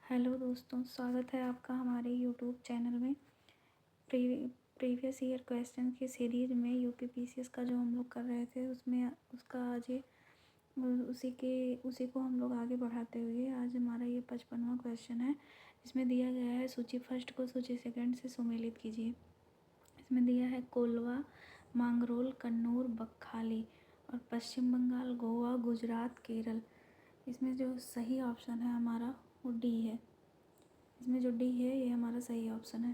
Hello दोस्तों, स्वागत है आपका हमारे यूट्यूब चैनल में। प्रीवियस ईयर क्वेश्चन की सीरीज में यूपीपीसीएस का जो हम लोग कर रहे थे उसमें उसका आज उसी को हम लोग आगे बढ़ाते हुए आज हमारा ये 55वां क्वेश्चन है। इसमें दिया गया है सूची फर्स्ट को सूची सेकंड से सुमेलित कीजिए। इसमें दिया है कोलवा, मांगरोल, कन्नूर, बकहाली और पश्चिम बंगाल, गोवा, गुजरात, केरल। इसमें जो सही ऑप्शन है हमारा वो डी है। इसमें जो डी है ये हमारा सही ऑप्शन है।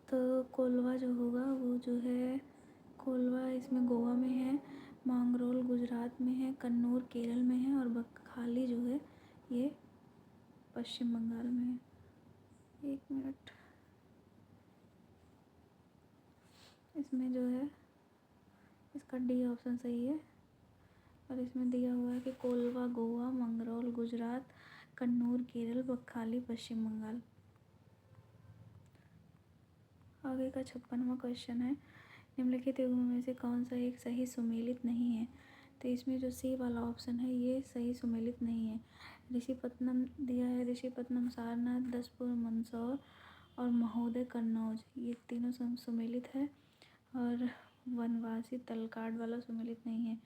तो कोलवा जो होगा वो जो है कोलवा इसमें गोवा में है, मांगरोल गुजरात में है, कन्नूर केरल में है और बकहाली जो है ये पश्चिम बंगाल में है। एक मिनट, इसमें जो है इसका डी ऑप्शन सही है। और इसमें दिया हुआ है कि कोलवा गोवा, मंगरोल गुजरात, कन्नूर केरल, बकहाली पश्चिम बंगाल। आगे का 56वां क्वेश्चन है, निम्नलिखित युग्मों में से कौन सा एक सही सुमेलित नहीं है। तो इसमें जो सी वाला ऑप्शन है ये सही सुमेलित नहीं है। ऋषिपत्नम दिया है, ऋषिपत्नम, सारनाथ, दसपुर, मंदसौर और महोदय कन्नौज, ये तीनों सुमेलित है। और वनवासी तलकाड वाला सुमेलित नहीं है।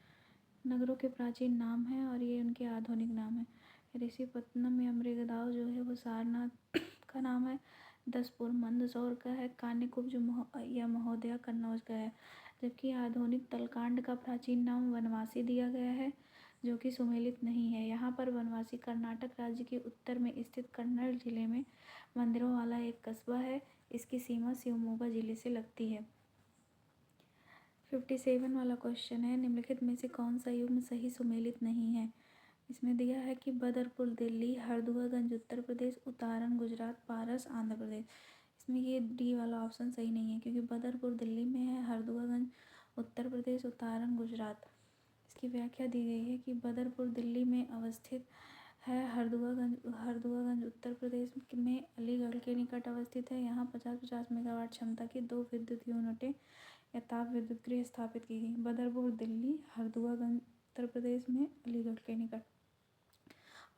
नगरों के प्राचीन नाम है और ये उनके आधुनिक नाम है। ऋषिपत्नम या मृगदाव जो है वो सारनाथ का नाम है, दसपुर मंदसौर का है, कान्यकुब्ज या महोदया कन्नौज का है। जबकि आधुनिक तलकांड का प्राचीन नाम वनवासी दिया गया है जो कि सुमेलित नहीं है। यहाँ पर वनवासी कर्नाटक राज्य के उत्तर में स्थित कन्नड़ जिले में मंदिरों वाला एक कस्बा है। इसकी सीमा शिवमोगा जिले से लगती है। 57 वाला क्वेश्चन है, निम्नलिखित में से कौन सा युग्म सही सुमेलित नहीं है। इसमें दिया है कि बदरपुर दिल्ली, हरदुआगंज उत्तर प्रदेश, उतारन गुजरात, पारस आंध्र प्रदेश। इसमें ये डी वाला ऑप्शन सही नहीं है क्योंकि बदरपुर दिल्ली में है, हरदुआगंज उत्तर प्रदेश, उतारन गुजरात। इसकी व्याख्या दी गई है कि बदरपुर दिल्ली में अवस्थित है, हरदुआगंज उत्तर प्रदेश में अलीगढ़ के निकट अवस्थित है। यहाँ 50-50 मेगावाट क्षमता की 2 विद्युत यूनिटें या ताप विद्युत गृह स्थापित की गई। बदरपुर दिल्ली, हरदुआगंज उत्तर प्रदेश में अलीगढ़ के निकट।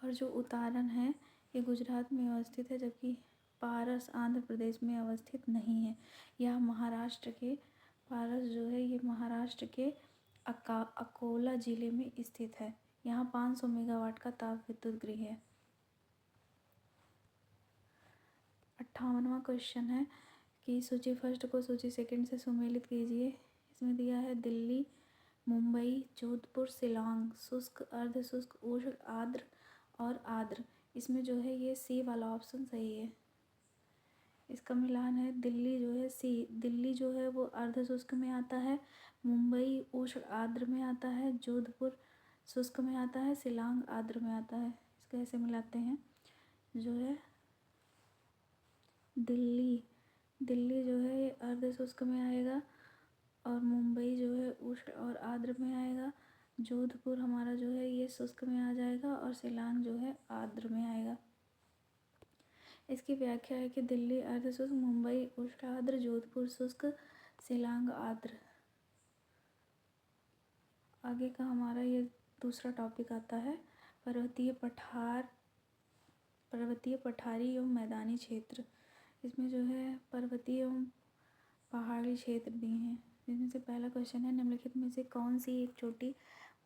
और जो उतारन है ये गुजरात में अवस्थित है, जबकि पारस आंध्र प्रदेश में अवस्थित नहीं है। यह महाराष्ट्र के पारस जो है ये महाराष्ट्र के अकोला जिले में स्थित है। यहाँ 500 मेगावाट का ताप विद्युत गृह है। 58वां क्वेश्चन है कि सूची फर्स्ट को सूची सेकंड से सुमेलित कीजिए। इसमें दिया है दिल्ली, मुंबई, जोधपुर, शिलांग, शुष्क, अर्ध शुष्क, उष्ण, आर्द्र और आर्द्र। इसमें जो है ये सी वाला ऑप्शन सही है। इसका मिलान है दिल्ली जो है सी, दिल्ली जो है वो अर्ध शुष्क में आता है, मुंबई उष्ण आर्द्र में आता है, जोधपुर शुष्क में आता है, शिलांग आर्द्र में आता है। इसको ऐसे मिलाते हैं, जो है दिल्ली जो है ये अर्ध शुष्क में आएगा और मुंबई जो है उष्ण और आर्द्र में आएगा, जोधपुर हमारा जो है ये शुष्क में आ जाएगा और शिलांग जो है आर्द्र में आएगा। इसकी व्याख्या है कि दिल्ली अर्ध शुष्क, मुंबई उष्ण आर्द्र, जोधपुर शुष्क, शिलांग आर्द्र। आगे का हमारा ये दूसरा टॉपिक आता है पर्वतीय पठारी एवं मैदानी क्षेत्र। इसमें जो है पर्वतीय एवं पहाड़ी क्षेत्र भी हैं। जिसमें से पहला क्वेश्चन है, निम्नलिखित में से कौन सी एक चोटी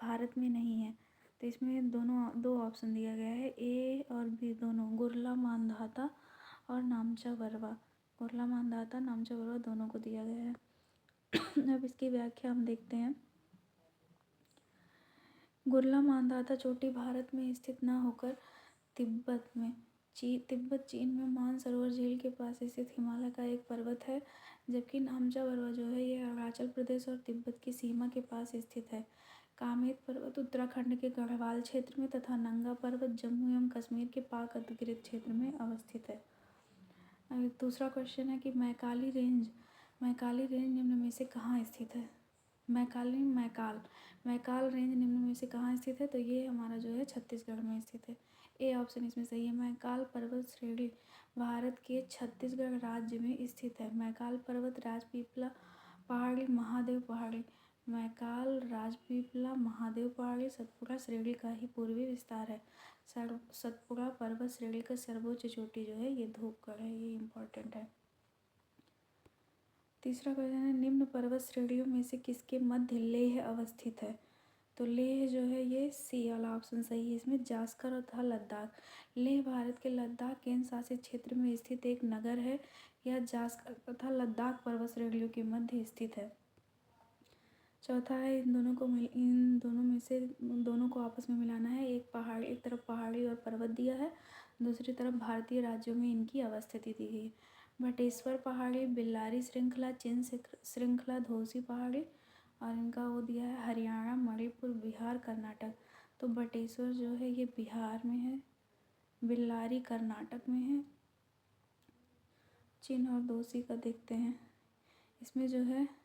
भारत में नहीं है। तो इसमें दो ऑप्शन दिया गया है, ए और बी दोनों, गुरला मांधाता और नामचा बरवा। गुरला मांधाता, नामचा बरवा दोनों को दिया गया है। अब इसकी व्याख्या हम देखते हैं। गुरला मांधाता चोटी भारत में स्थित न होकर तिब्बत चीन में मानसरोवर झील के पास स्थित हिमालय का एक पर्वत है। जबकि नामचा बरवा जो है ये अरुणाचल प्रदेश और तिब्बत की सीमा के पास स्थित है। कामेत पर्वत उत्तराखंड के गढ़वाल क्षेत्र में तथा नंगा पर्वत जम्मू एवं कश्मीर के पाक अधिकृत क्षेत्र में अवस्थित है। दूसरा क्वेश्चन है कि मैकाली रेंज निम्न में से कहाँ स्थित है। मैकाल रेंज निम्न में से कहाँ स्थित है। तो ये हमारा जो है छत्तीसगढ़ में स्थित है। ए ऑप्शन इसमें सही है। मैकाल पर्वत श्रेणी भारत के छत्तीसगढ़ राज्य में स्थित है। मैकाल पर्वत, राजपीपला पहाड़ी, महादेव पहाड़ी। मैकाल, राजपीपला, महादेव पहाड़ी सतपुड़ा श्रेणी का ही पूर्वी विस्तार है। सतपुड़ा पर्वत श्रेणी का सर्वोच्च चोटी जो है ये धूपगढ़ है, ये इम्पोर्टेंट है। तीसरा क्वेश्चन है, निम्न पर्वत श्रेणियों में से किसके मध्य लेह अवस्थित है? तो लेह जो है ये सी वाला ऑप्शन सही है। इसमें जास्कर और तथा लद्दाख। लेह भारत के लद्दाख केंद्र शासित क्षेत्र में स्थित एक नगर है। यह जास्कर तथा लद्दाख पर्वत श्रेणियों के मध्य स्थित है। चौथा है, इन दोनों को आपस में मिलाना है। एक तरफ पहाड़ी और पर्वत दिया है, दूसरी तरफ भारतीय राज्यों में इनकी अवस्थिति दी गई है। भटेश्वर पहाड़ी, बिल्लारी श्रृंखला, चिन श्रृंखला, धौसी पहाड़ी, और इनका वो दिया है हरियाणा, मणिपुर, बिहार, कर्नाटक। तो भटेश्वर जो है ये बिहार में है, बिल्लारी कर्नाटक में है, चिन और धौसी का देखते हैं। इसमें जो है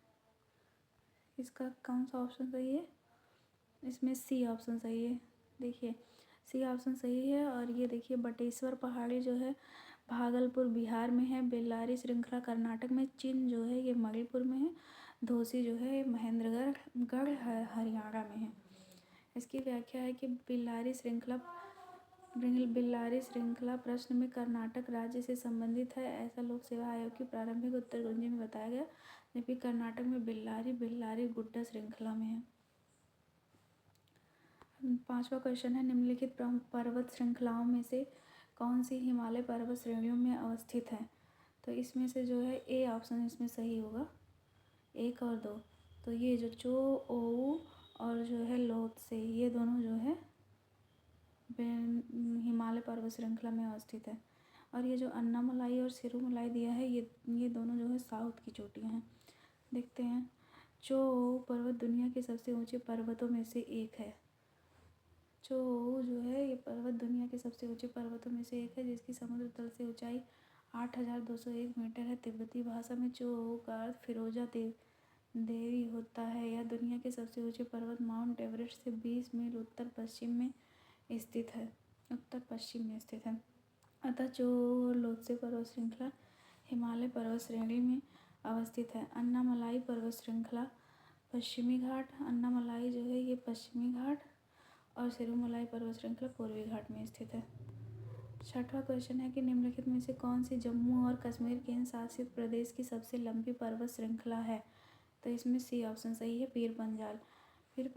इसका कौन सा ऑप्शन सही है? इसमें सी ऑप्शन सही है। देखिए सी ऑप्शन सही है। और ये देखिए बटेश्वर पहाड़ी जो है भागलपुर बिहार में है, बेल्लारी श्रृंखला कर्नाटक में, चिन जो है ये मणिपुर में है, धौसी जो है महेंद्रगढ़ हरियाणा में है। इसकी व्याख्या है कि बिल्लारी श्रृंखला प्रश्न में कर्नाटक राज्य से संबंधित है, ऐसा लोक सेवा आयोग की प्रारंभिक उत्तर कुंजी में बताया गया, जबकि कर्नाटक में बिल्लारी गुड्डा श्रृंखला में है। पांचवा क्वेश्चन है, निम्नलिखित पर्वत श्रृंखलाओं में से कौन सी हिमालय पर्वत श्रेणियों में अवस्थित है? तो इसमें से जो है ए ऑप्शन इसमें सही होगा, 1 और 2। तो ये जो चो ओऊ और जो है लोत्से, ये दोनों जो है हिमालय पर्वत श्रृंखला में अवस्थित है। और ये जो अन्नामलाई और सिरुमलाई दिया है ये दोनों जो है साउथ की चोटियाँ हैं। देखते हैं। चो ओऊ पर्वत दुनिया के सबसे ऊंचे पर्वतों में से एक है। चो ओऊ जो है ये पर्वत दुनिया के सबसे ऊंचे पर्वतों में से एक है, जिसकी समुद्र तल से ऊंचाई 8,201 मीटर है। तिब्बती भाषा में चो ओऊ का अर्थ फिरोजा देवी होता है। यह दुनिया के सबसे ऊंचे पर्वत माउंट एवरेस्ट से 20 मील उत्तर पश्चिम में स्थित है। अतः चो ओऊ और लोत्से पर्वत श्रृंखला हिमालय पर्वत श्रेणी में अवस्थित है। अन्नामलाई पर्वत श्रृंखला पश्चिमी घाट, अन्नामलाई जो है ये पश्चिमी घाट, और सिरुमलाई पर्वत श्रृंखला पूर्वी घाट में स्थित है। छठवां क्वेश्चन है कि निम्नलिखित में से कौन सी जम्मू और कश्मीर केंद्र शासित प्रदेश की सबसे लंबी पर्वत श्रृंखला है? तो इसमें सी ऑप्शन सही है, पीर पंजाल। पीर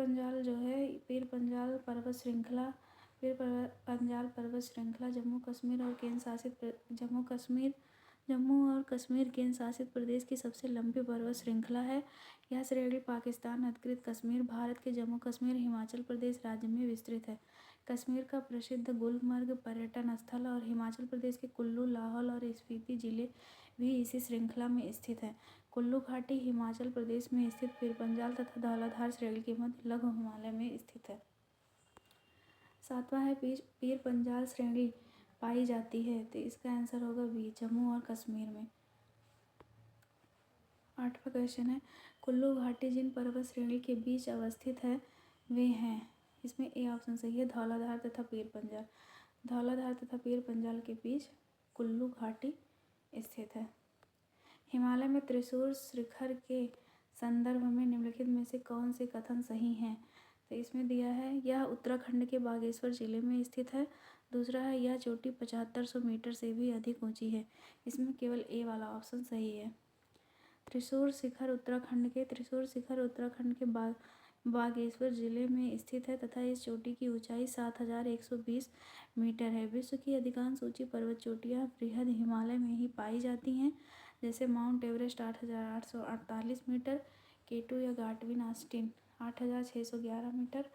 पंजाल पर्वत श्रृंखला जम्मू और कश्मीर केंद्र शासित प्रदेश की सबसे लंबी पर्वत श्रृंखला है। यह श्रेणी पाकिस्तान अधिकृत कश्मीर, भारत के जम्मू कश्मीर, हिमाचल प्रदेश राज्य में विस्तृत है। कश्मीर का प्रसिद्ध गुलमर्ग पर्यटन स्थल और हिमाचल प्रदेश के कुल्लू, लाहौल और स्पीति जिले भी इसी श्रृंखला में स्थित हैं। कुल्लू घाटी हिमाचल प्रदेश में स्थित पीर पंजाल तथा धौलाधार श्रेणी के मध्य लघु हिमालय में स्थित है। सातवां है, पीर पंजाल श्रेणी पाई जाती है, तो इसका आंसर होगा बी, जम्मू और कश्मीर में। आठवां क्वेश्चन है, कुल्लू घाटी जिन पर्वत श्रेणी के बीच अवस्थित है वे हैं। इसमें ए ऑप्शन सही है, धौलाधार तथा पीर पंजाल। धौलाधार तथा पीर पंजाल के बीच कुल्लू घाटी स्थित है। हिमालय में त्रिशूर शिखर के संदर्भ में निम्नलिखित में से कौन से कथन सही हैं? तो इसमें दिया है, यह उत्तराखंड के बागेश्वर जिले में स्थित है। दूसरा है, यह चोटी 7500 मीटर से भी अधिक ऊंची है। इसमें केवल ए वाला ऑप्शन सही है। त्रिशूर शिखर उत्तराखंड के बागेश्वर जिले में स्थित है तथा इस चोटी की ऊंचाई 7120 मीटर है। विश्व की अधिकांश ऊंची पर्वत चोटियाँ बृहद हिमालय में ही पाई जाती हैं, जैसे माउंट एवरेस्ट 8848 मीटर, केटू या गाटविन आस्टिन 8611 मीटर,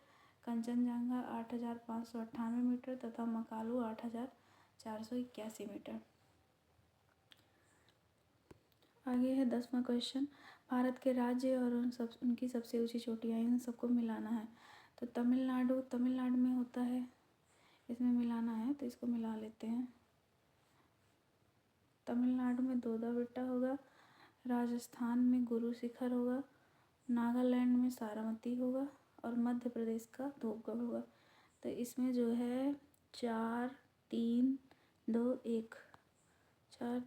कंचनजंगा 8598 मीटर तथा मकालू 8481 मीटर। आगे है 10वां क्वेश्चन, भारत के राज्य और उनकी सबसे ऊंची चोटियाँ, इन सबको मिलाना है। तो तमिलनाडु में होता है, इसमें मिलाना है तो इसको मिला लेते हैं। तमिलनाडु में दोदाबेट्टा होगा, राजस्थान में गुरु शिखर होगा, नागालैंड में सारामती होगा और मध्य प्रदेश का धूपगढ़ होगा। तो इसमें जो है 4 3 2 1 4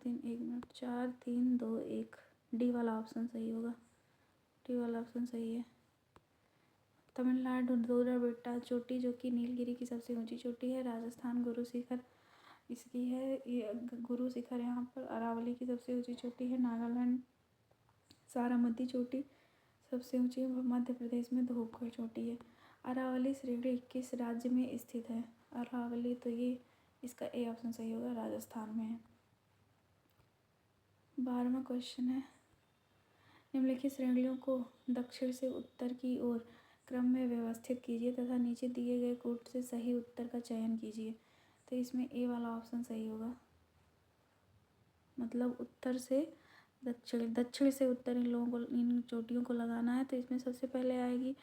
3 2 1 डी वाला ऑप्शन सही होगा। डी वाला ऑप्शन सही है। तमिलनाडु दोरा बेट्टा चोटी जो कि नीलगिरी की सबसे ऊंची चोटी है। राजस्थान गुरु शिखर इसकी है, ये गुरु शिखर यहाँ पर अरावली की सबसे ऊंची चोटी है। नागालैंड सारामती चोटी सबसे ऊंची है। मध्य प्रदेश में धूपगढ़ चोटी है। अरावली श्रेणी किस राज्य में स्थित है? अरावली, तो ये इसका ए ऑप्शन सही होगा, राजस्थान में है। 12वां क्वेश्चन है, निम्नलिखित श्रेणियों को दक्षिण से उत्तर की ओर क्रम में व्यवस्थित कीजिए तथा नीचे दिए गए कोड से सही उत्तर का चयन कीजिए। तो इसमें ए वाला ऑप्शन सही होगा, मतलब उत्तर से दक्षिण, दक्षिण से उत्तर इन लोगों को, इन चोटियों को लगाना है। तो इसमें सबसे पहले आएगी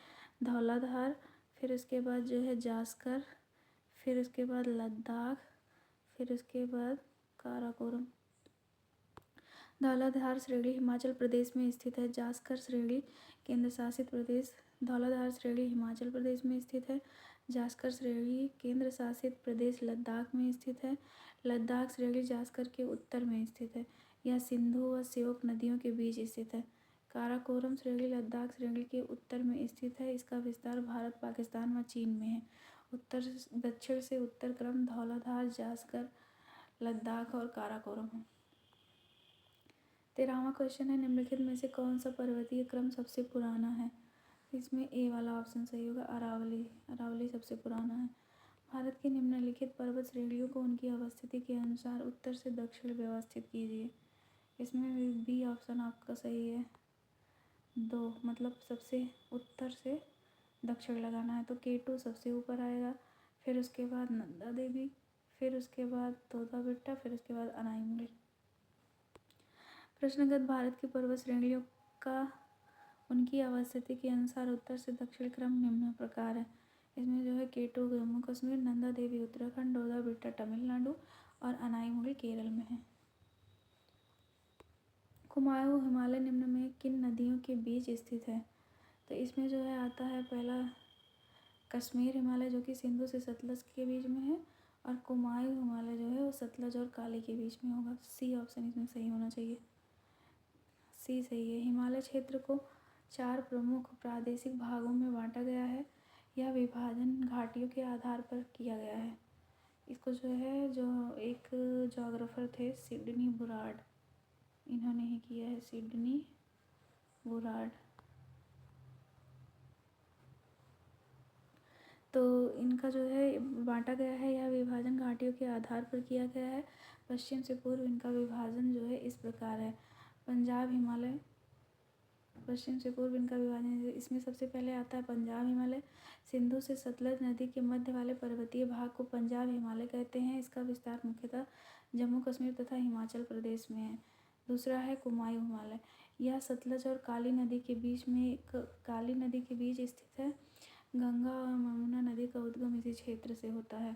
धौलाधार, फिर उसके बाद जो है जास्कर, फिर उसके बाद लद्दाख, फिर उसके बाद काराकोरम। धौलाधार श्रेणी हिमाचल प्रदेश में स्थित है। जास्कर श्रेणी केंद्र शासित प्रदेश, धौलाधार श्रेणी हिमाचल प्रदेश में स्थित है। जास्कर श्रेणी केंद्र शासित प्रदेश लद्दाख में स्थित है। लद्दाख श्रेणी जास्कर के उत्तर में स्थित है। यह सिंधु व श्योक नदियों के बीच स्थित है। काराकोरम श्रेणी लद्दाख श्रेणी के उत्तर में स्थित है। इसका विस्तार भारत, पाकिस्तान व चीन में है। उत्तर दक्षिण से उत्तर क्रम धौलाधार, जास्कर, लद्दाख और काराकोरम है। 13वां क्वेश्चन है, निम्नलिखित में से कौन सा पर्वतीय क्रम सबसे पुराना है? इसमें ए वाला ऑप्शन सही होगा, अरावली। अरावली सबसे पुराना है। भारत की निम्नलिखित पर्वत श्रेणियों को उनकी अवस्थिति के अनुसार उत्तर से दक्षिण व्यवस्थित कीजिए। इसमें बी ऑप्शन आपका सही है, 2, मतलब सबसे उत्तर से दक्षिण लगाना है। तो K2 सबसे ऊपर आएगा, फिर उसके बाद नंदा देवी, फिर उसके बाद तोता बेट्टा, फिर उसके बाद अनाईमुड़ी। प्रश्नगत भारत की पर्वत श्रेणियों का उनकी अवस्थिति के अनुसार उत्तर से दक्षिण क्रम निम्न प्रकार है। इसमें जो है K2 जम्मू कश्मीर, नंदा देवी उत्तराखंड, तोता बेट्टा तमिलनाडु और अनाईमुड़ी केरल में है। कुमाऊं हिमालय निम्न में किन नदियों के बीच स्थित है? तो इसमें जो है आता है पहला कश्मीर हिमालय जो कि सिंधु से सतलज के बीच में है, और कुमाऊं हिमालय जो है वो सतलज और काली के बीच में होगा। सी ऑप्शन इसमें सही होना चाहिए, सी सही है। हिमालय क्षेत्र को 4 प्रमुख प्रादेशिक भागों में बांटा गया है। यह विभाजन घाटियों के आधार पर किया गया है। इसको जो है, जो एक जोग्राफर थे सिडनी बुराड, इन्होंने ही किया है, सिडनी बुराड। तो इनका जो है बांटा गया है, यह विभाजन घाटियों के आधार पर किया गया है। पश्चिम से पूर्व इनका विभाजन जो है इस प्रकार है। पंजाब हिमालय, पश्चिम से पूर्व इनका विभाजन, इसमें सबसे पहले आता है पंजाब हिमालय। सिंधु से सतलज नदी के मध्य वाले पर्वतीय भाग को पंजाब हिमालय कहते हैं। इसका विस्तार मुख्यतः जम्मू कश्मीर तथा हिमाचल प्रदेश में है। दूसरा है कुमाऊं हिमालय, यह सतलज और काली नदी के बीच में, काली नदी के बीच स्थित है। गंगा और यमुना नदी का उद्गम इसी क्षेत्र से होता है।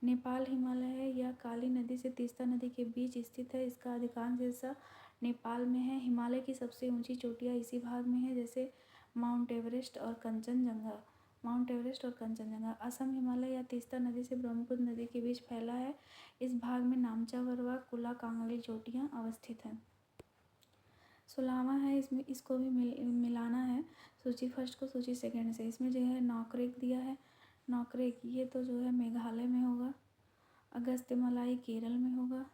नेपाल हिमालय है, यह काली नदी से तीस्ता नदी के बीच स्थित है। इसका अधिकांश हिस्सा नेपाल में है। हिमालय की सबसे ऊंची चोटियाँ इसी भाग में है, जैसे माउंट एवरेस्ट और कंचनजंगा। माउंट एवरेस्ट और कंचनजंगा। असम हिमालय या तीस्ता नदी से ब्रह्मपुत्र नदी के बीच फैला है। इस भाग में नामचा बरवा, कुला कांगड़ी चोटियाँ अवस्थित हैं। 16वां है, इसमें इसको भी मिलाना है सूची फर्स्ट को सूची सेकंड से। इसमें जो है नौकरेक दिया है, नौकरेक ये तो जो है मेघालय में होगा, अगस्त्यमलाई केरल में होगा,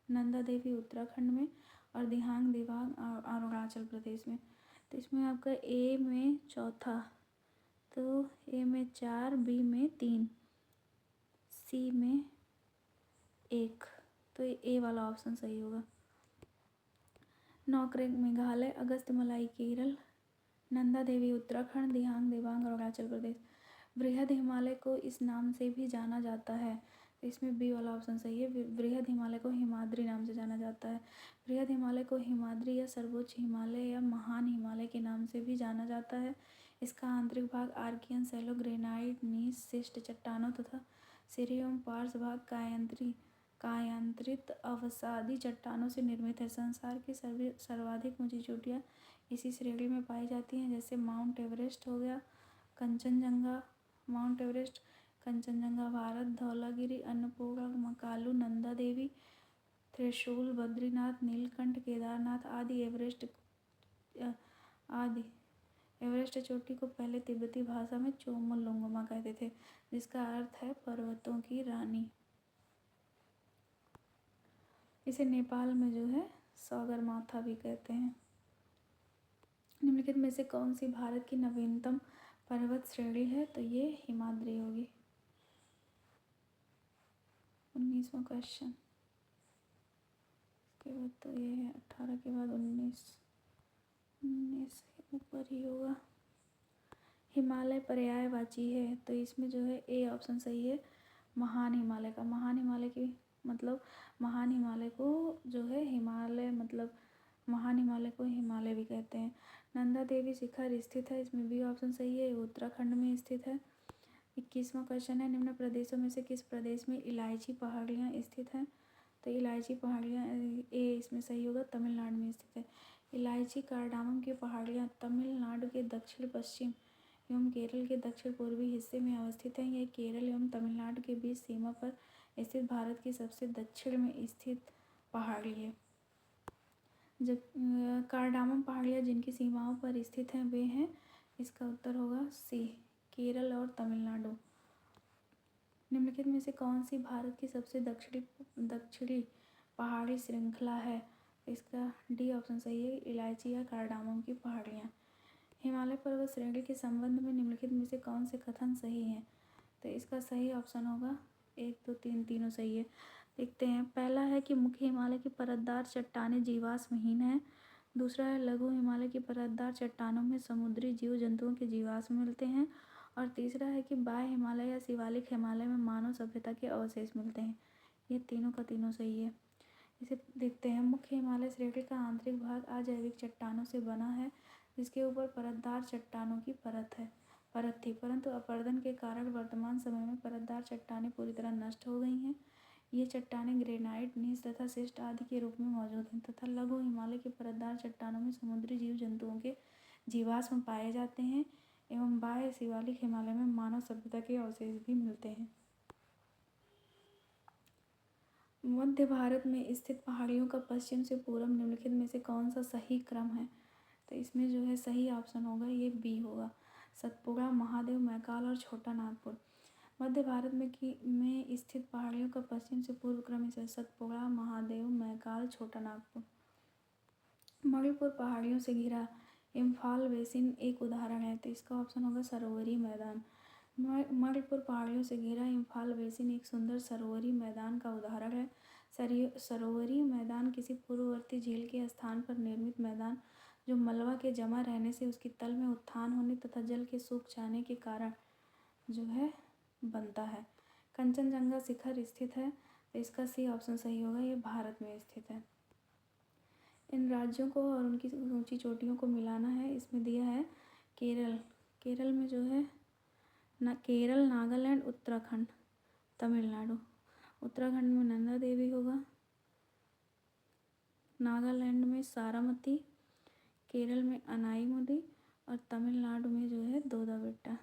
नंदा देवी उत्तराखंड में, और दिहांग दिबांग अरुणाचल प्रदेश में। तो इसमें आपका ए में चौथा, तो ए में 4, बी में 3, सी में 1, तो ए वाला ऑप्शन सही होगा। नौकरेक मेघालय, अगस्त्यमलाई केरल, नंदा देवी उत्तराखंड, दिहांग दिबांग अरुणाचल प्रदेश। बृहद हिमालय को इस नाम से भी जाना जाता है, तो इसमें बी वाला ऑप्शन सही है। बृहद हिमालय को हिमाद्री नाम से जाना जाता है। बृहद हिमालय को हिमाद्री या सर्वोच्च हिमालय या महान हिमालय के नाम से भी जाना जाता है। इसका आंतरिक भाग आर्कियन शैलो ग्रेनाइट नीस शिष्ट चट्टानों तथा सिरे एवं पार्श्व भाग कायांतरित अवसादी चट्टानों से निर्मित है। संसार की सर्वाधिक ऊंची चोटियाँ इसी श्रेणी में पाई जाती हैं, जैसे माउंट एवरेस्ट हो गया, कंचनजंगा, माउंट एवरेस्ट, कंचनजंगा भारत, धौलागिरी, अन्नपूर्णा, मकालू, नंदा देवी, त्रिशूल, बद्रीनाथ, नीलकंठ, केदारनाथ आदि एवरेस्ट आदि एवरेस्ट चोटी को पहले तिब्बती भाषा में चोमोलुंगमा कहते थे, जिसका अर्थ है पर्वतों की रानी। इसे नेपाल में जो है सगरमाथा भी कहते हैं। निम्नलिखित में से कौन सी भारत की नवीनतम पर्वत श्रेणी है? तो ये हिमाद्री होगी। 19वां क्वेश्चन। इसके बाद तो ये है 18 के बाद 19 से ऊपर ही होगा। हिमालय पर्यायवाची है, तो इसमें जो है ए ऑप्शन सही है, महान हिमालय का। महान हिमालय की मतलब महान हिमालय को जो है हिमालय मतलब महान हिमालय को हिमालय भी कहते हैं। नंदा देवी शिखर स्थित है, इसमें बी ऑप्शन सही है, उत्तराखंड में स्थित है। 21वां क्वेश्चन है, निम्न प्रदेशों में से किस प्रदेश में इलायची पहाड़ियाँ स्थित हैं? तो इलायची पहाड़ियाँ ए इसमें सही होगा, तमिलनाडु में स्थित है। इलायची कार्डामम की पहाड़ियाँ तमिलनाडु के दक्षिण पश्चिम एवं केरल के दक्षिण पूर्वी हिस्से में अवस्थित हैं। यह केरल एवं तमिलनाडु के बीच सीमा पर स्थित भारत की सबसे दक्षिण में स्थित पहाड़ी है। जब कार्डामम पहाड़ियाँ जिनकी सीमाओं पर स्थित हैं वे हैं, इसका उत्तर होगा सी, केरल और तमिलनाडु। निम्नलिखित में से कौन सी भारत की सबसे दक्षिणी पहाड़ी श्रृंखला है? इसका डी ऑप्शन सही है, इलायची या कार्डामम की पहाड़ियाँ। हिमालय पर्वत श्रेणी के संबंध में निम्नलिखित में से कौन से कथन सही हैं? तो इसका सही ऑप्शन होगा 1, 2, 3 तीनों सही है। देखते हैं। पहला है कि मुख्य हिमालय की परतदार चट्टानें जीवाश्महीन हैं। दूसरा है लघु हिमालय की परतदार चट्टानों में समुद्री जीव जंतुओं के जीवाश्म मिलते हैं। और तीसरा है कि बाह्य हिमालय या शिवालिक हिमालय में मानव सभ्यता के अवशेष मिलते हैं। ये तीनों का तीनों सही है। इसे देखते हैं। मुख्य हिमालय श्रेणी का आंतरिक भाग अजैविक चट्टानों से बना है, जिसके ऊपर परतदार चट्टानों की परत थी, परंतु अपरदन के कारण वर्तमान समय में परतदार चट्टानें पूरी तरह नष्ट हो गई हैं। ये चट्टानें ग्रेनाइट, नीस तथा शिस्ट आदि के रूप में मौजूद हैं तथा लघु हिमालय की परतदार चट्टानों में समुद्री जीव जंतुओं के जीवाश्म पाए जाते हैं एवं बाह्य शिवालिक हिमालय में मानव सभ्यता के अवशेष भी मिलते हैं। मध्य भारत में स्थित पहाड़ियों का पश्चिम से पूर्व निम्नलिखित में से कौन सा सही क्रम है? तो इसमें जो है सही ऑप्शन होगा ये बी होगा, सतपुड़ा, महादेव, मैकाल और छोटा नागपुर। मध्य भारत में स्थित पहाड़ियों का पश्चिम से पूर्व क्रम इसे सतपुड़ा, महादेव, मैकाल, छोटा नागपुर। मणिपुर पहाड़ियों से घिरा इम्फाल बेसिन एक उदाहरण है, तो इसका ऑप्शन होगा सरोवरी मैदान। मणिपुर पहाड़ियों से घिरा इम्फाल बेसिन एक सुंदर सरोवरी मैदान का उदाहरण है। सरोवरी मैदान किसी पूर्ववर्ती झील के स्थान पर निर्मित मैदान जो मलबा के जमा रहने से उसकी तल में उत्थान होने तथा जल के सूख जाने के कारण जो है बनता है। कंचनजंगा शिखर स्थित है, तो इसका सी ऑप्शन सही होगा, ये भारत में स्थित है। इन राज्यों को और उनकी ऊंची चोटियों को मिलाना है। इसमें दिया है केरल में जो है केरल, नागालैंड, उत्तराखंड, तमिलनाडु। उत्तराखंड में नंदा देवी होगा, नागालैंड में सारामती, केरल में अनाईमुदी और तमिलनाडु में जो है दोदाबेट्टा।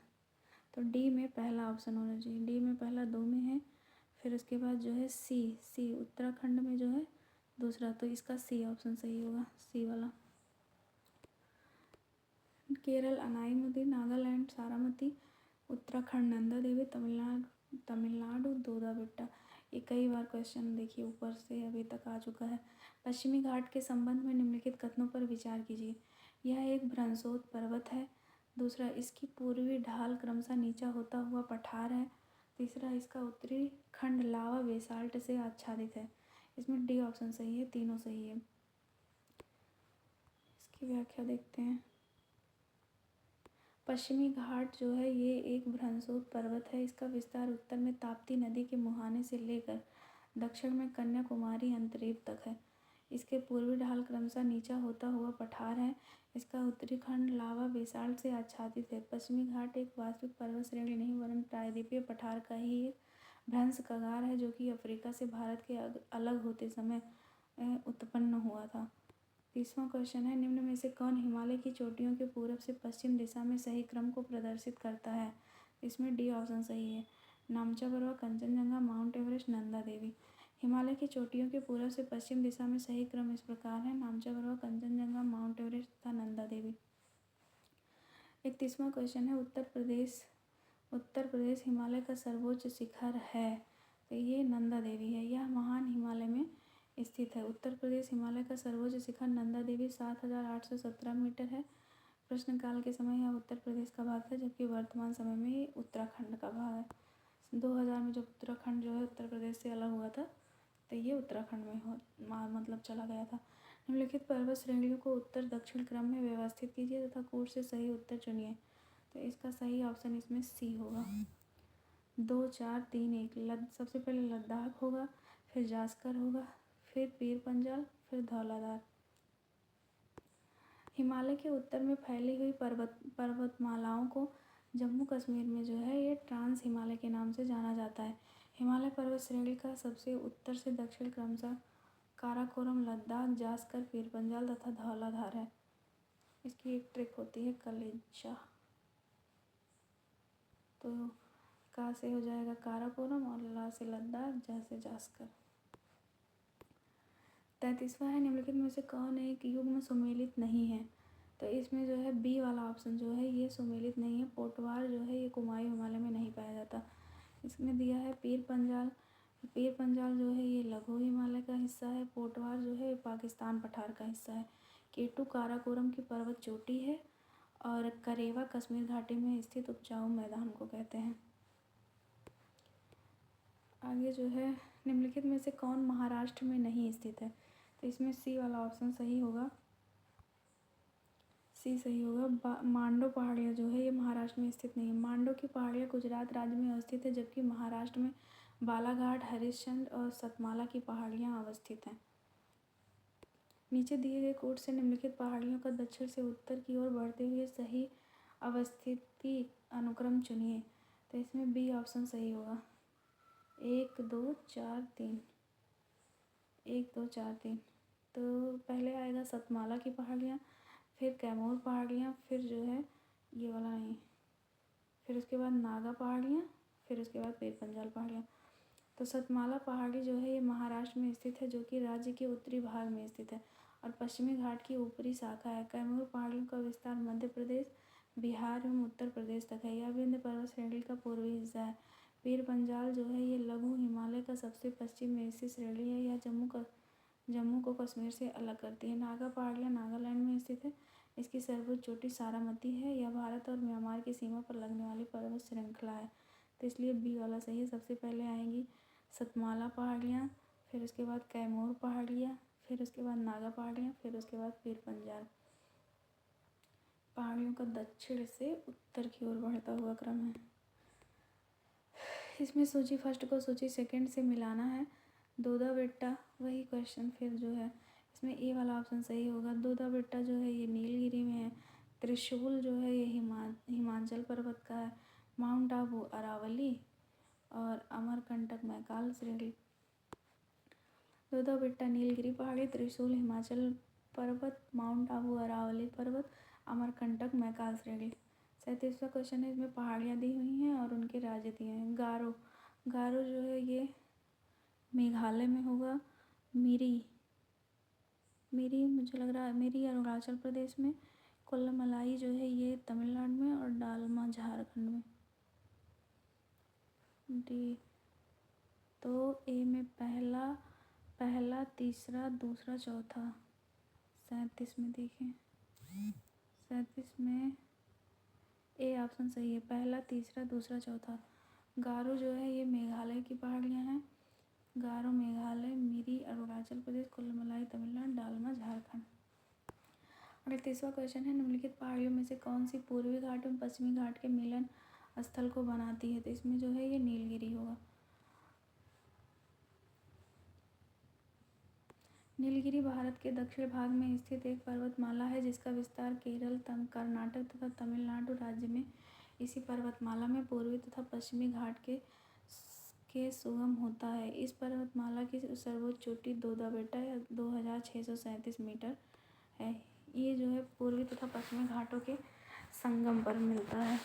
तो डी में पहला ऑप्शन होना चाहिए। डी में पहला 2 में है, फिर उसके बाद जो है सी उत्तराखंड में जो है दूसरा, तो इसका सी ऑप्शन सही होगा, सी वाला। केरल अनाईमुदी, नागालैंड सारामती, उत्तराखंड नंदा देवी, तमिलनाडु दोदाबेट्टा। ये कई बार क्वेश्चन देखिए ऊपर से अभी तक आ चुका है। पश्चिमी घाट के संबंध में निम्नलिखित कथनों पर विचार कीजिए। यह एक भ्रंशोत पर्वत है। दूसरा, इसकी पूर्वी ढाल क्रमशः नीचा होता हुआ पठार है। तीसरा, इसका उत्तरी खंड लावा बेसाल्ट से आच्छादित है। इसमें डी ऑप्शन सही है, तीनों सही है। इसकी व्याख्या देखते हैं। पश्चिमी घाट जो है ये एक भ्रंशोत पर्वत है। इसका विस्तार उत्तर में ताप्ती नदी के मुहाने से लेकर दक्षिण में कन्याकुमारी अंतरीप तक है। इसके पूर्वी ढाल क्रमशः नीचा होता हुआ पठार है। इसका उत्तरी खंड लावा बेसाल्ट से आच्छादित है। पश्चिमी घाट एक वास्तविक पर्वत श्रेणी नहीं वरन प्रायद्वीपीय पठार का ही एक भ्रंश कगार है, जो कि अफ्रीका से भारत के अलग होते समय उत्पन्न हुआ था। 30वां क्वेश्चन है, निम्न में से कौन हिमालय की चोटियों के पूरब से पश्चिम दिशा में सही क्रम को प्रदर्शित करता है? इसमें डी ऑप्शन सही है, नामचा पर्वत, कंचनजंगा, माउंट एवरेस्ट, नंदा देवी। हिमालय की चोटियों के पूरब से पश्चिम दिशा में सही क्रम इस प्रकार है, नामचा पर्वत, कंचनजंगा, माउंट एवरेस्ट तथा नंदा देवी। 31वां क्वेश्चन है उत्तर प्रदेश हिमालय का सर्वोच्च शिखर है, तो ये नंदा देवी है। यह महान हिमालय में स्थित है। उत्तर प्रदेश हिमालय का सर्वोच्च शिखर नंदा देवी 7,817 मीटर है। प्रश्नकाल के समय यह उत्तर प्रदेश का भाग था, जबकि वर्तमान समय में ये उत्तराखंड का भाग है। 2000 में जब उत्तराखंड जो है उत्तर प्रदेश से अलग हुआ था, तो ये उत्तराखंड में मतलब चला गया था। निम्नलिखित पर्वत श्रेणियों को उत्तर दक्षिण क्रम में व्यवस्थित कीजिए तथा कोड से सही उत्तर चुनिए। तो इसका सही ऑप्शन इसमें सी होगा। 2 4 3 1 सबसे पहले लद्दाख होगा, फिर जास्कर होगा, फिर पीर पंजाल, फिर धौलाधार। हिमालय के उत्तर में फैली हुई पर्वतमालाओं को जम्मू कश्मीर में जो है ये ट्रांस हिमालय के नाम से जाना जाता है। हिमालय पर्वत श्रेणी का सबसे उत्तर से दक्षिण क्रमशः काराकोरम, लद्दाख, जास्कर, पीर पंजाल तथा धौलाधार है। इसकी एक ट्रिक होती है कलेजा। तो का से हो जाएगा काराकोरम और ला से लद्दाख, जा से जास्कर। 33वां है निम्नलिखित में से कौन एक युग्म सुमेलित नहीं है। तो इसमें जो है बी वाला ऑप्शन जो है ये सुमेलित नहीं है। पोटवार जो है ये कुमायूं हिमालय में नहीं पाया जाता। इसमें दिया है पीर पंजाल जो है ये लघु हिमालय का हिस्सा है। पोटवार जो है पाकिस्तान पठार का हिस्सा है। केटू काराकोरम की पर्वत चोटी है और करेवा कश्मीर घाटी में स्थित उपजाऊ मैदान को कहते हैं। आगे जो है निम्नलिखित में से कौन महाराष्ट्र में नहीं स्थित है। तो इसमें सी वाला ऑप्शन सही होगा। सी सही होगा। मांडो पहाड़ियाँ जो है ये महाराष्ट्र में स्थित नहीं है। मांडो की पहाड़ियाँ गुजरात राज्य में अवस्थित है, जबकि महाराष्ट्र में बालाघाट, हरिश्चंद्र और सतमाला की पहाड़ियाँ अवस्थित हैं। नीचे दिए गए कोड से निम्नलिखित पहाड़ियों का दक्षिण से उत्तर की ओर बढ़ते हुए सही अवस्थिति अनुक्रम चुनिए। तो इसमें बी ऑप्शन सही होगा। 1 2 4 3 1 2 4 3। तो पहले आएगा सतमाला की पहाड़ियाँ, फिर कैमूर पहाड़ियाँ, फिर जो है ये वाला नहीं, फिर उसके बाद नागा पहाड़ियाँ, फिर उसके बाद पीर पंजाल पहाड़ियाँ। तो सतमाला पहाड़ी जो है ये महाराष्ट्र में स्थित है, जो कि राज्य के उत्तरी भाग में स्थित है और पश्चिमी घाट की ऊपरी शाखा है। कैमूर पहाड़ियों का विस्तार मध्य प्रदेश, बिहार एवं उत्तर प्रदेश तक है। यह विंध्य पर्वत श्रेणी का पूर्वी हिस्सा है। पीर पंजाल जो है ये लघु हिमालय का सबसे पश्चिम में स्थित श्रेणी है। यह जम्मू को कश्मीर से अलग करती है। नागा पहाड़ियाँ नागालैंड में स्थित है। इसकी सर्वोच्च चोटी सारामती है। यह भारत और म्यांमार की सीमा पर लगने वाली पर्वत श्रृंखला है, तो इसलिए बी वाला सही है। सबसे पहले आएंगी सतमाला पहाड़ियाँ, फिर उसके बाद कैमूर पहाड़ियाँ, फिर उसके बाद नागा पहाड़ियाँ, फिर उसके बाद पीर पंजाल। पहाड़ियों का दक्षिण से उत्तर की ओर बढ़ता हुआ क्रम है। इसमें सूची फर्स्ट को सूची सेकंड से मिलाना है। दोदा बेट्टा वही क्वेश्चन फिर जो है इसमें ए वाला ऑप्शन सही होगा। दोदा बेट्टा जो है ये नीलगिरी में है। त्रिशूल जो है ये हिमाचल पर्वत का है। माउंट आबू अरावली और अमरकंटक मैकाल श्रेणी। दोदा बेट्टा नीलगिरी पहाड़ी, त्रिशूल हिमाचल पर्वत, माउंट आबू अरावली पर्वत, अमरकंटक मैकाल श्रेणी। 37वां क्वेश्चन है इसमें पहाड़ियाँ दी हुई हैं और उनके राज्य दिए हैं। गारो जो है ये मेघालय में होगा। मिरी मुझे लग रहा है मिरी अरुणाचल प्रदेश में। कोल्लमलाई जो है ये तमिलनाडु में और डालमा झारखंड में। डी तो ए में पहला तीसरा दूसरा चौथा। 37 में देखें 37 में ए ऑप्शन सही है। पहला तीसरा दूसरा चौथा। गारो जो है ये मेघालय की पहाड़ियाँ हैं। गारो मेघालय, मिरी अरुणाचल प्रदेश, कोल्लमलाई तमिलनाडु, डालमा झारखंड। 38वां क्वेश्चन है निम्नलिखित पहाड़ियों में से कौन सी पूर्वी घाट एवं पश्चिमी घाट के मिलन स्थल को बनाती है। तो इसमें जो है ये नीलगिरी होगा। नीलगिरी भारत के दक्षिण भाग में स्थित एक पर्वतमाला है, जिसका विस्तार केरल, कर्नाटक तथा तमिलनाडु राज्य में। इसी पर्वतमाला में पूर्वी तथा पश्चिमी घाट के सुगम होता है। इस पर्वतमाला की सर्वोच्च चोटी दोदा बेट्टा या 2637 मीटर है। ये जो है पूर्वी तथा पश्चिमी घाटों के संगम पर मिलता है।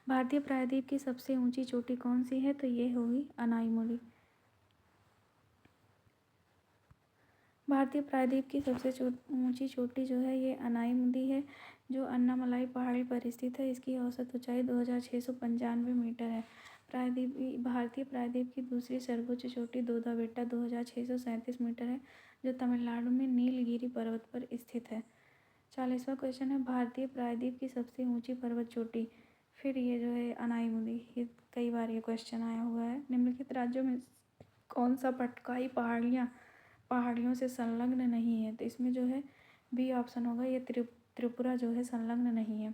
भारतीय प्रायद्वीप की सबसे ऊंची चोटी कौन सी है। तो ये होगी अनाईमुड़ी। भारतीय प्रायद्वीप की सबसे ऊंची चोटी जो है ये अनाईमुदी है। जो अन्नामलाई पहाड़ी पर स्थित है, इसकी औसत ऊंचाई 2695 मीटर है। भारतीय प्रायद्वीप की दूसरी सर्वोच्च चोटी दोदा बेट्टा 2637 मीटर है, जो तमिलनाडु में नीलगिरी पर्वत पर स्थित है। 40वां क्वेश्चन है, भारतीय प्रायद्वीप की सबसे ऊंची पर्वत चोटी। फिर ये जो है अनाईमुदी, ये कई बार ये क्वेश्चन आया हुआ है। निम्नलिखित राज्यों में कौन सा पटकाई पहाड़ियों से संलग्न नहीं है? तो इसमें जो है बी ऑप्शन होगा, ये त्रिपुरा जो है संलग्न नहीं है।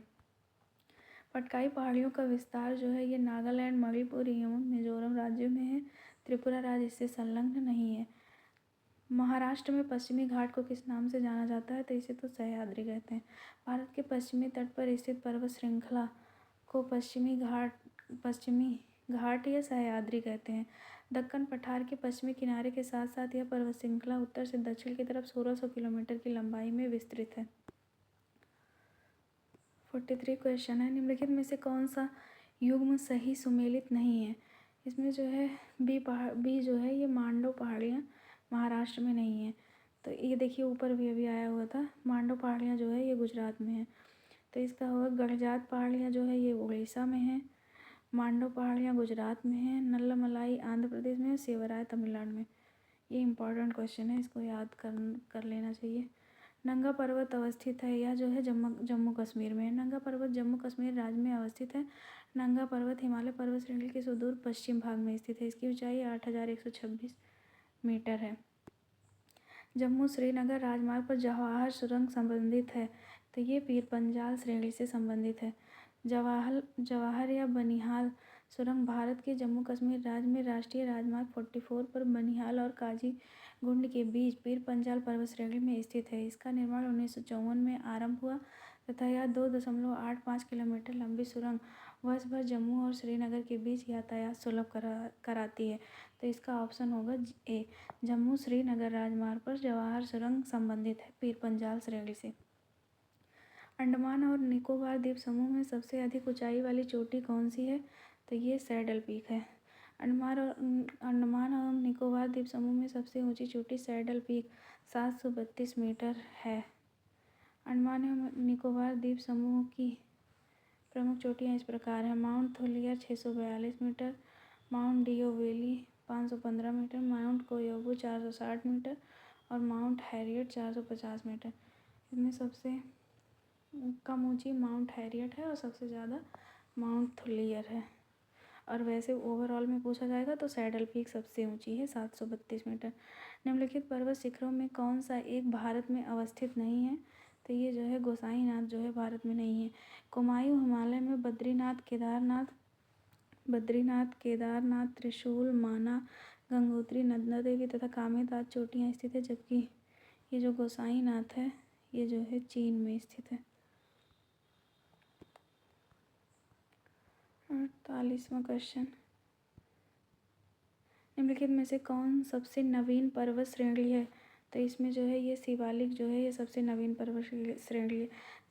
पटकाई पहाड़ियों का विस्तार जो है ये नागालैंड, मणिपुर एवं मिजोरम राज्यों में है। त्रिपुरा राज्य इससे संलग्न नहीं है। महाराष्ट्र में पश्चिमी घाट को किस नाम से जाना जाता है? तो इसे तो सह्याद्री कहते हैं। भारत के पश्चिमी तट पर स्थित पर्वत श्रृंखला को पश्चिमी घाट या सह्याद्री कहते हैं। दक्कन पठार के पश्चिमी किनारे के साथ साथ यह पर्वत श्रृंखला उत्तर से दक्षिण की तरफ 1600 किलोमीटर की लंबाई में विस्तृत है। 43 क्वेश्चन है, निम्नलिखित में से कौन सा युग्म सही सुमेलित नहीं है? इसमें जो है बी जो है ये मांडव पहाड़ियाँ महाराष्ट्र में नहीं है। तो ये देखिए ऊपर भी अभी आया हुआ था, मांडव पहाड़ियाँ जो है ये गुजरात में है। तो इसका होगा गड़जात पहाड़ियाँ जो है ये उड़ीसा में है, मांडव पहाड़ियाँ गुजरात में है, नल्लामलाई आंध्र प्रदेश में है, सेवराय तमिलनाडु में। ये इंपॉर्टेंट क्वेश्चन है, इसको याद कर लेना चाहिए। नंगा पर्वत अवस्थित है, यह जो है जम्मू कश्मीर में है। नंगा पर्वत जम्मू कश्मीर राज्य में अवस्थित है। नंगा पर्वत हिमालय पर्वत श्रेणी के सुदूर पश्चिम भाग में स्थित है। इसकी ऊंचाई 8126 मीटर है। जम्मू श्रीनगर राजमार्ग पर जवाहर सुरंग संबंधित है, तो ये पीर पंजाल श्रेणी से संबंधित है। जवाहर या बनिहाल सुरंग भारत के जम्मू कश्मीर राज्य में राष्ट्रीय राजमार्ग 44 पर बनिहाल और काजीगुंड के बीच पीर पंजाल पर्वत श्रेणी में स्थित है। इसका निर्माण 1954 में आरंभ हुआ तथा यह 2.85 किलोमीटर लंबी सुरंग वर्ष भर जम्मू और श्रीनगर के बीच यातायात सुलभ कराती है। तो इसका ऑप्शन होगा ए, जम्मू श्रीनगर राजमार्ग पर जवाहर सुरंग संबंधित है पीर पंजाल श्रेणी से। अंडमान और निकोबार द्वीप समूह में सबसे अधिक ऊंचाई वाली चोटी कौन सी है? तो ये सैडल पीक है। अंडमान और निकोबार द्वीप समूह में सबसे ऊंची चोटी सैडल पीक 732 मीटर है। अंडमान एवं निकोबार द्वीप समूह की प्रमुख चोटियाँ इस प्रकार हैं: mount Thuillier 642 metre, mount Diavolo 515 metre, mount Koyob 460 metre और माउंट हैरियट 450 मीटर। इसमें सबसे कम ऊंची माउंट हैरियट है और सबसे ज़्यादा माउंट थोलियर है। और वैसे ओवरऑल में पूछा जाएगा तो सैडल पीक सबसे ऊंची है 732 मीटर। निम्नलिखित पर्वत शिखरों में कौन सा एक भारत में अवस्थित नहीं है? तो ये जो है गोसाईनाथ जो है भारत में नहीं है। कुमायूं हिमालय में बद्रीनाथ, केदारनाथ, त्रिशूल, माना, गंगोत्री, नंदा देवी तथा कामेताज चोटियाँ स्थित है, जबकि ये जो गोसाईनाथ है ये जो है चीन में स्थित है। 48वां क्वेश्चन, निम्नलिखित में से कौन सबसे नवीन पर्वत श्रेणी है? तो इसमें जो है ये शिवालिक जो है ये सबसे नवीन पर्वत श्रेणी है।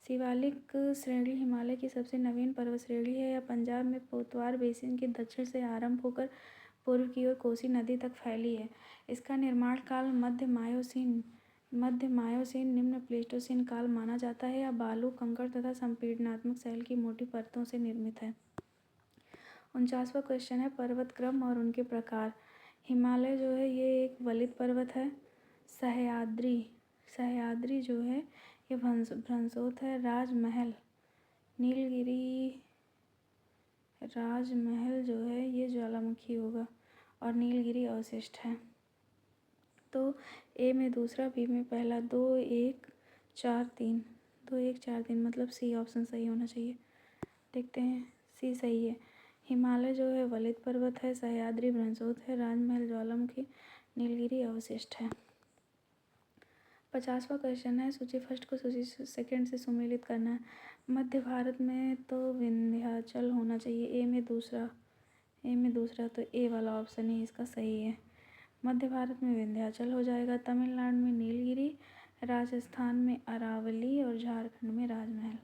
शिवालिक श्रेणी हिमालय की सबसे नवीन पर्वत श्रेणी है। यह पंजाब में पोतवार बेसिन के दक्षिण से आरंभ होकर पूर्व की ओर कोसी नदी तक फैली है। इसका निर्माण काल मध्य मायोसीन निम्न प्लेस्टोसीन काल माना जाता है। यह बालू, कंकड़ तथा संपीड़नात्मक शैल की मोटी परतों से निर्मित है। 49वां क्वेश्चन है, पर्वत क्रम और उनके प्रकार। हिमालय जो है ये एक वलित पर्वत है। सह्याद्री जो है ये भ्रंशोत है। राजमहल जो है ये ज्वालामुखी होगा और नीलगिरी अवशिष्ट है। तो ए में दूसरा, बी में पहला, 2 1 4 3 मतलब सी ऑप्शन सही होना चाहिए। देखते हैं, सी सही है। हिमालय जो है वलित पर्वत है, सह्याद्री भ्रंशोत है, राजमहल ज्वालामुखी, नीलगिरी अवशिष्ट है। 50वां क्वेश्चन है, सूची फर्स्ट को सूची सेकंड से सुमेलित करना है। मध्य भारत में तो विंध्याचल होना चाहिए, ए में दूसरा तो ए वाला ऑप्शन ही इसका सही है। मध्य भारत में विंध्याचल हो जाएगा, तमिलनाडु में नीलगिरी, राजस्थान में अरावली और झारखंड में राजमहल।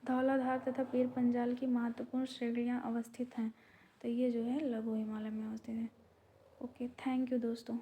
धौलाधार तथा पीर पंजाल की महत्वपूर्ण श्रेणियाँ अवस्थित हैं, तो ये जो है लघु हिमालय में अवस्थित है। ओके, थैंक यू दोस्तों।